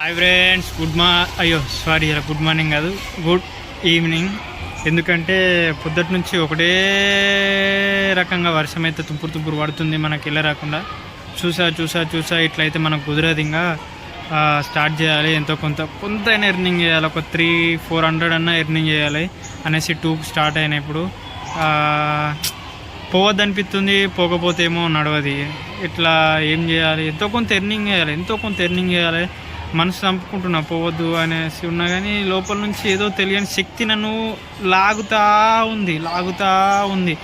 Hi friends, good morning కాదు, good evening. ఎందుకంటే పొద్దుటి నుంచి ఒకటే రకంగా వర్షం అయితే తుంపురు పడుతుంది, మనకి ఇళ్ళ రాకుండా. చూసా ఇట్లయితే మనకు కుదరదు. ఇంకా స్టార్ట్ చేయాలి, ఎంతో కొంత ఎర్నింగ్ చేయాలి, ఒక 300-400 అన్న ఎర్నింగ్ చేయాలి అనేసి 2కి స్టార్ట్ అయినా. ఇప్పుడు పోవద్దు అనిపిస్తుంది, పోకపోతే ఏమో నడవది. ఇట్లా ఏం చేయాలి, ఎంతో కొంత ఎర్నింగ్ చేయాలి. మనసు చంపుకుంటున్నా పోవద్దు అనేసి ఉన్నా, కానీ లోపల నుంచి ఏదో తెలియని శక్తి నన్ను లాగుతూ ఉంది,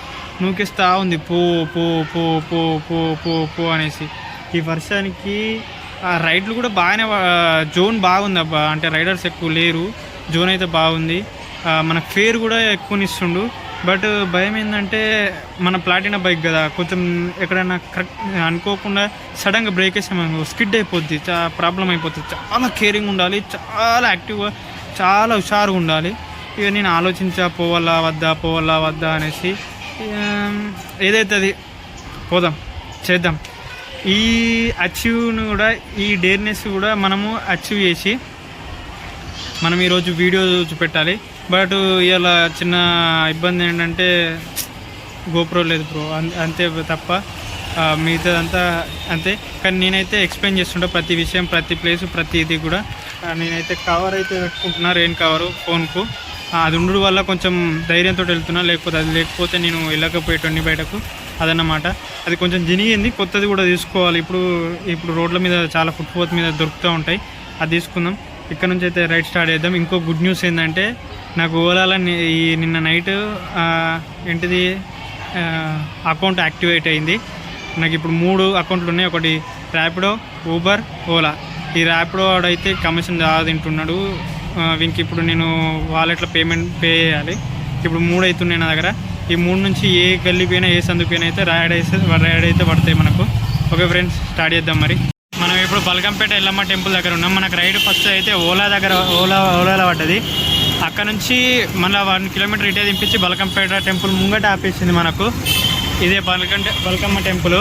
నూకిస్తూ ఉంది, పో పో పో పో పో పో పో అనేసి. ఈ వర్షానికి రైడ్లు కూడా బాగానే, జోన్ బాగుంది అబ్బా. అంటే రైడర్స్ ఎక్కువ లేరు, జోన్ అయితే బాగుంది. మనకు ఫేర్ కూడా ఎక్కువనిస్తుండు. బట్ భయం ఏంటంటే మన ప్లాటినా బైక్ కదా, కొంచెం ఎక్కడైనా కరెక్ట్ అనుకోకుండా సడన్గా బ్రేక్ వేసాము, స్కిడ్ అయిపోద్ది, ప్రాబ్లం అయిపోతుంది. చాలా కేరింగ్ ఉండాలి, చాలా యాక్టివ్గా, చాలా హుషారుగా ఉండాలి. ఇక నేను పోవాలా వద్దా అనేసి, ఏదైతే అది పోదాం, చేద్దాం. ఈ అచీవ్ను కూడా, ఈ డేర్నెస్ కూడా మనము అచీవ్ చేసి మనం ఈరోజు వీడియో చూపెట్టాలి. బట్ ఇవాళ చిన్న ఇబ్బంది ఏంటంటే గోప్రో లేదు బ్రో, అంతే తప్ప మిగతాదంతా అంతే. కానీ నేనైతే ఎక్స్ప్లెయిన్ చేస్తుంటా ప్రతి విషయం, ప్రతి ప్లేసు, ప్రతి ఇది కూడా. నేనైతే కవర్ అయితే పెట్టుకుంటున్నా, రెయిన్ కవరు ఫోన్కు. అది ఉండడం వల్ల కొంచెం ధైర్యంతో వెళ్తున్నా, లేకపోతే నేను వెళ్ళకపోయేటోని బయటకు. అదన్నమాట. అది కొంచెం జినిగింది, కొత్తది కూడా తీసుకోవాలి. ఇప్పుడు రోడ్ల మీద చాలా ఫుట్పాత్ మీద దొరుకుతూ ఉంటాయి, అది తీసుకుందాం. ఇక్కడ నుంచి అయితే రైడ్ స్టార్ట్ చేద్దాం. ఇంకో గుడ్ న్యూస్ ఏంటంటే, నాకు ఓలాలో నిన్న నైట్ ఏంటిది అకౌంట్ యాక్టివేట్ అయింది. నాకు ఇప్పుడు 3 అకౌంట్లు ఉన్నాయి. ఒకటి ర్యాపిడో, ఊబర్, ఓలా. ఈ ర్యాపిడో వాడైతే కమిషన్ తింటున్నాడు. వీనికి ఇప్పుడు నేను వాలెట్లో పే చేయాలి. ఇప్పుడు 3 అవుతున్నాయి నా దగ్గర. ఈ 3 నుంచి ఏ గల్లిపోయినా, ఏ సందుపోయినా అయితే రైడ్ అయితే పడతాయి మనకు. ఓకే ఫ్రెండ్స్, స్టార్ట్ చేద్దాం. మరి మనం ఇప్పుడు బల్కంపేట ఎల్లమ్మ టెంపుల్ దగ్గర ఉన్నాం. మనకు రైడ్ ఫస్ట్ అయితే ఓలాలో పడ్డది. అక్కడ నుంచి మళ్ళీ 1 కిలోమీటర్ ఇటే దింపించి బల్కంపేట టెంపుల్ ముంగట ఆపేసింది మనకు. ఇదే బల్కమ్మ టెంపుల్.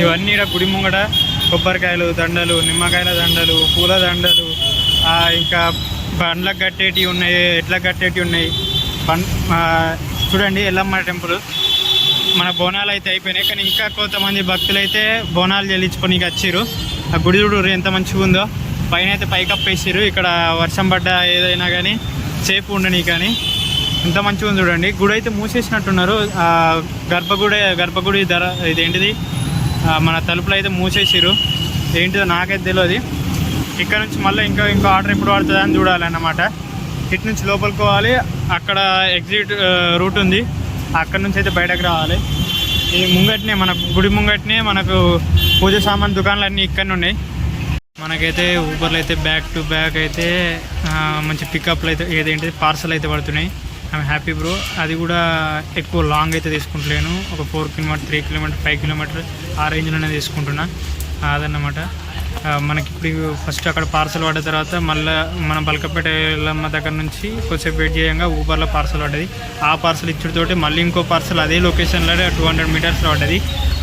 ఇవన్నీ ఇక్కడ గుడి ముంగట కొబ్బరికాయలు దండలు, నిమ్మకాయల దండలు, పూల దండలు, ఇంకా బండ్లకు కట్టేటివి ఉన్నాయి, ఎట్లకు కట్టేటివి ఉన్నాయి. చూడండి, ఎల్లమ్మ టెంపుల్. మన బోనాలు అయితే అయిపోయినాయి, కానీ ఇంకా కొంతమంది భక్తులు అయితే బోనాలు చెల్లించుకొని వచ్చారు. ఆ గుడి చూడు ఎంత మంచిగా ఉందో. పైన అయితే పైకప్పేసారు. ఇక్కడ వర్షం పడ్డ ఏదైనా కానీ సేఫ్ ఉండని, కానీ ఎంత మంచిగా ఉంది చూడండి. గుడి అయితే మూసేసినట్టున్నారు. గర్భగుడి ఇదేంటిది, మన తలుపులు అయితే మూసేసారు. ఏంటిదో నాకైతే తెలియదు. ఇక్కడ నుంచి మళ్ళీ ఇంకో ఆర్డర్ ఎప్పుడు పడుతుంది అని చూడాలన్నమాట. ఇటు నుంచి లోపలికి పోవాలి, అక్కడ ఎగ్జిట్ రూట్ ఉంది, అక్కడ నుంచి అయితే బయటకు రావాలి. ఈ ముంగట్నే, మన గుడి ముంగట్నే మనకు పూజ సామాన్ దుకాణాలు అన్నీ ఇక్కడనే ఉన్నాయి. మనకైతే ఊబర్లో అయితే బ్యాక్ టు బ్యాక్ అయితే మంచి పికప్లు అయితే ఏదేంటి పార్సల్ అయితే పడుతున్నాయి. I'm happy bro. అది కూడా ఎక్కువ లాంగ్ అయితే తీసుకుంటలేను, ఒక 4 కిలోమీటర్, 3 కిలోమీటర్, 5 కిలోమీటర్ ఆ రేంజ్లోనే తీసుకుంటున్నా. అదన్నమాట. మనకి ఇప్పుడు ఫస్ట్ అక్కడ పార్సల్ పడ్డ తర్వాత మళ్ళీ మనం బల్కంపేట ఎల్లమ్మ దగ్గర నుంచి కొద్దిసేపు వెయిట్ చేయంగా ఊబర్లో పార్సల్ పడ్డది. ఆ పార్సల్ ఇచ్చుడితోటి మళ్ళీ ఇంకో పార్సల్ అదే లొకేషన్లో 200 మీటర్స్లో పడ్డది.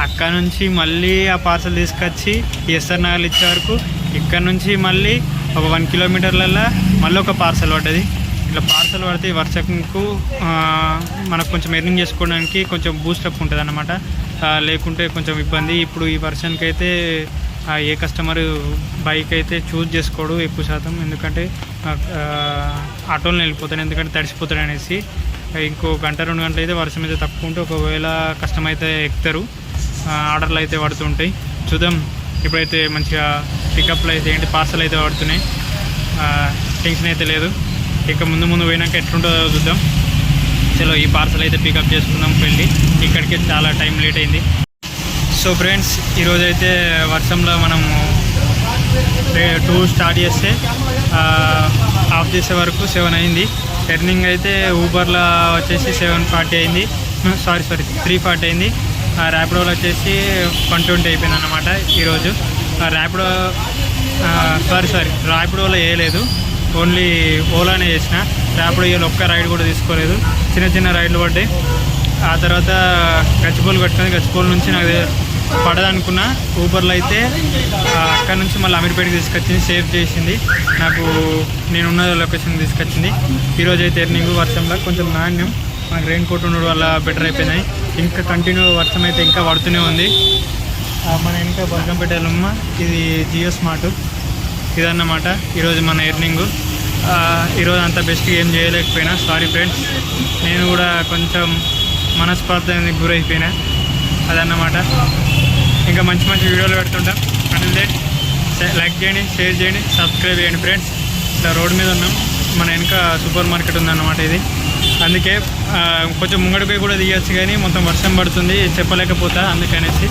అక్కడ నుంచి మళ్ళీ ఆ పార్సల్ తీసుకొచ్చి ఎస్ఆర్ నగర్లు ఇచ్చే వరకు, ఇక్కడ నుంచి మళ్ళీ ఒక 1 కిలోమీటర్లలో మళ్ళీ ఒక పార్సల్ పడ్డది. ఇట్లా పార్సల్ పడితే వర్షంకు మనకు కొంచెం ఎర్నింగ్ చేసుకోవడానికి కొంచెం బూస్టప్ ఉంటుంది అన్నమాట. లేకుంటే కొంచెం ఇబ్బంది. ఇప్పుడు ఈ వర్షానికి అయితే ఏ కస్టమర్ బైక్ అయితే చూజ్ చేసుకోడు ఎక్కువ శాతం, ఎందుకంటే ఆటోలో వెళ్ళిపోతాడు, ఎందుకంటే తడిసిపోతాడు అనేసి. ఇంకో 1-2 గంటలు అయితే వర్షం అయితే తక్కువ ఉంటే ఒకవేళ కస్టమర్ అయితే ఎక్కుతారు, ఆర్డర్లు అయితే పడుతుంటాయి. చూద్దాం. ఇప్పుడైతే మంచిగా పికప్లు అయితే పార్సల్ అయితే పడుతున్నాయి, టెన్షన్ అయితే లేదు. ఇక ముందు పోయినాక ఎట్లుంటుందో చూద్దాం. చలో, ఈ పార్సల్ అయితే పికప్ చేసుకుందాం వెళ్ళి. ఇక్కడికి చాలా టైం లేట్ అయింది. సో ఫ్రెండ్స్, ఈరోజైతే వర్షంలో మనము 2 స్టార్ట్ చేస్తే ఆఫ్ చేసే వరకు 7 అయింది. ఎర్నింగ్ అయితే ఊబర్లో వచ్చేసి 740 అయింది, సారీ 340 అయింది. ర్యాపిడోలో వచ్చేసి 120 అయిపోయింది అన్నమాట ఈరోజు. ర్యాపిడోలో వేయలేదు, ఓన్లీ ఓలానే చేసిన. ర్యాపిడో ఇవాళ ఒక్క రైడ్ కూడా తీసుకోలేదు, చిన్న రైడ్లు పడ్డాయి. ఆ తర్వాత గచ్చిబౌలి కట్టుకుంది. గచ్చిబౌలి నుంచి నాకు పడదనుకున్నా. ఊబర్లో అయితే అక్కడ నుంచి మళ్ళీ అమీర్పేటకి తీసుకొచ్చింది, సేవ్ చేసింది నాకు, నేనున్న లొకేషన్ తీసుకొచ్చింది. ఈరోజు అయితే ఎర్నింగ్ వర్షంలో కొంచెం నాణ్యం, మనకు రెయిన్ కోట్ ఉండడం వల్ల బెటర్ అయిపోయినాయి. ఇంకా కంటిన్యూ వర్షం అయితే ఇంకా పడుతూనే ఉంది. మన ఇంకా బల్కంపేట వెళ్ళమ్మ, ఇది జియో స్మార్ట్, ఇదన్నమాట ఈరోజు మన ఎర్నింగ్. ఈరోజు అంత బెస్ట్గా ఏం చేయలేకపోయినా, సారీ ఫ్రెండ్స్. నేను కూడా కొంచెం మనస్పార్థానికి గురైపోయినా, అదన్నమాట. ఇంకా మంచి మంచి వీడియోలు పెడుతుంటాం. అంటే లైక్ చేయండి, షేర్ చేయండి, సబ్స్క్రైబ్ చేయండి ఫ్రెండ్స్. ఇట్లా రోడ్ మీద ఉన్నాం, మన వెనక సూపర్ మార్కెట్ ఉందన్నమాట ఇది. అందుకే కొంచెం ముంగడిపోయి కూడా తీయచ్చు, కానీ మొత్తం వర్షం పడుతుంది, చెప్పలేకపోతా అందుకనేసి.